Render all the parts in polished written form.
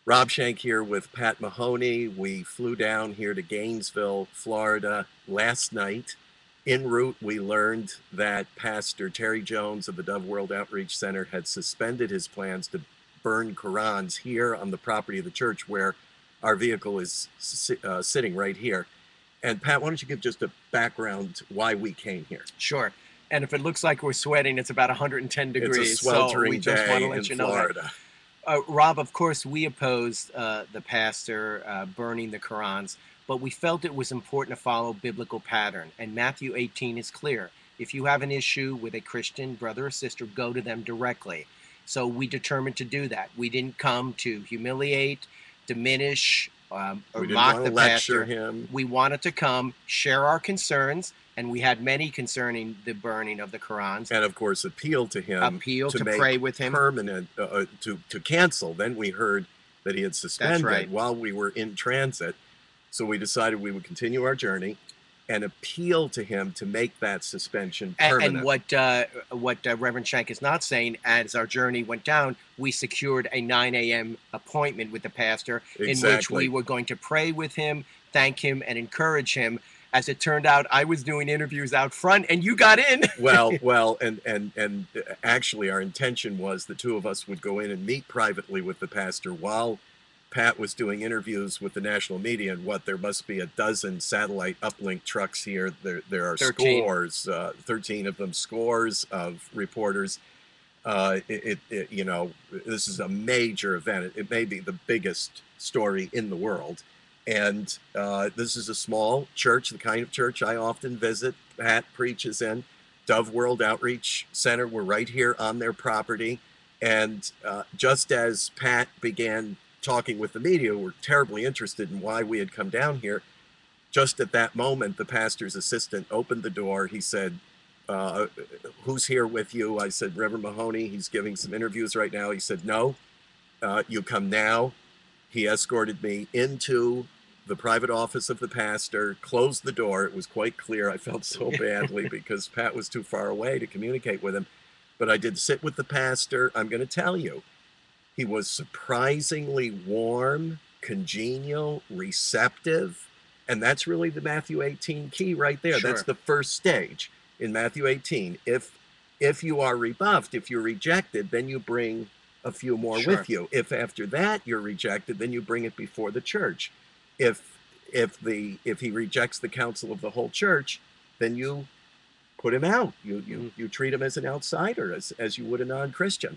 Rob Schenck here with Pat Mahoney. We flew down here to Gainesville, Florida last night. En route, we learned that Pastor Terry Jones of the Dove World Outreach Center had suspended his plans to burn Qurans here on the property of the church where our vehicle is sitting right here. And Pat, why don't you give just a background why we came here? Sure. And if it looks like we're sweating, it's about 110 degrees. It's a sweltering so we just want day to let in you know Florida. that. Rob, of course, we opposed the pastor burning the Qurans, but we felt it was important to follow biblical pattern. And Matthew 18 is clear. If you have an issue with a Christian brother or sister, go to them directly. So we determined to do that. We didn't come to humiliate, diminish, or mock the pastor. Him. We wanted to come, share our concerns, and we had many concerning the burning of the Qurans. And of course, appeal to him. Appeal to pray with him. Permanent, to cancel. Then we heard that he had suspended while we were in transit. So we decided we would continue our journey and appeal to him to make that suspension permanent. And what Reverend Schenck is not saying, as our journey went down, we secured a 9 a.m. appointment with the pastor in which we were going to pray with him, thank him, and encourage him. As it turned out, I was doing interviews out front, and you got in. well, and actually, our intention was the two of us would go in and meet privately with the pastor while Pat was doing interviews with the national media. And there must be a dozen satellite uplink trucks here. There are 13. scores, 13 of them, scores of reporters. You know, this is a major event. It may be the biggest story in the world. And this is a small church, the kind of church I often visit. Pat preaches in. Dove World Outreach Center. We're right here on their property. And just as Pat began talking with the media, who were terribly interested in why we had come down here, just at that moment, the pastor's assistant opened the door. He said, who's here with you? I said, Reverend Mahoney. He's giving some interviews right now. He said, no, you come now. He escorted me into the private office of the pastor, closed the door. It was quite clear. I felt so badly because Pat was too far away to communicate with him. But I did sit with the pastor. I'm going to tell you, he was surprisingly warm, congenial, receptive. And that's really the Matthew 18 key right there. Sure. That's the first stage in Matthew 18. If you are rebuffed, if you're rejected, then you bring a few more with you. If after that you're rejected, then you bring it before the church. If he rejects the counsel of the whole church, then you put him out. You treat him as an outsider, as you would a non-Christian.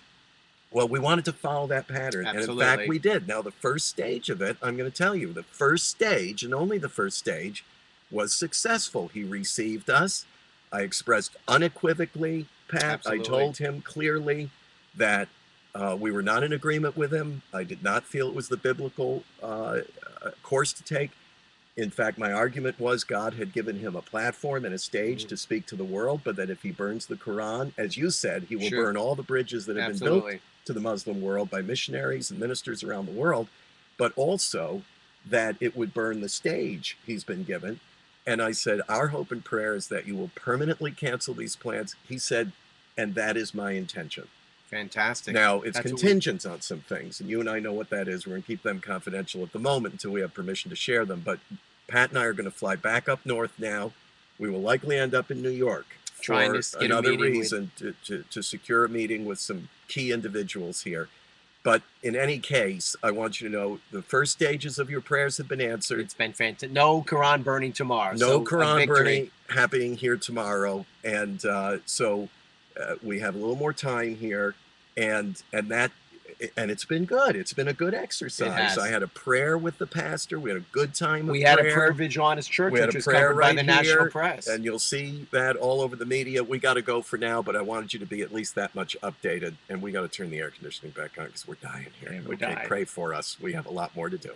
Well, we wanted to follow that pattern. Absolutely. And in fact, we did. Now, the first stage of it, I'm going to tell you, the first stage, and only the first stage, was successful. He received us. I expressed unequivocally, Pat. Absolutely. I told him clearly that we were not in agreement with him. I did not feel it was the biblical course to take. In fact, my argument was God had given him a platform and a stage to speak to the world, but that if he burns the Quran, as you said, he will burn all the bridges that have been built to the Muslim world by missionaries and ministers around the world, but also that it would burn the stage he's been given. And I said, our hope and prayer is that you will permanently cancel these plans. He said, and that is my intention. Fantastic. Now, it's contingent on some things, and you and I know what that is. We're going to keep them confidential at the moment until we have permission to share them. But Pat and I are going to fly back up north now. We will likely end up in New York for another reason to secure a meeting with some key individuals here. But in any case, I want you to know the first stages of your prayers have been answered. It's been fantastic. No Quran burning tomorrow. No Quran burning happening here tomorrow. And we have a little more time here, and it's been good. It's been a good exercise. I had a prayer with the pastor. We had a good time. We had a prayer vigil on his church, which was covered by the national press. And you'll see that all over the media. We got to go for now, but I wanted you to be at least that much updated. And we got to turn the air conditioning back on because we're dying here. Yeah, we're dying. Pray for us. We have a lot more to do.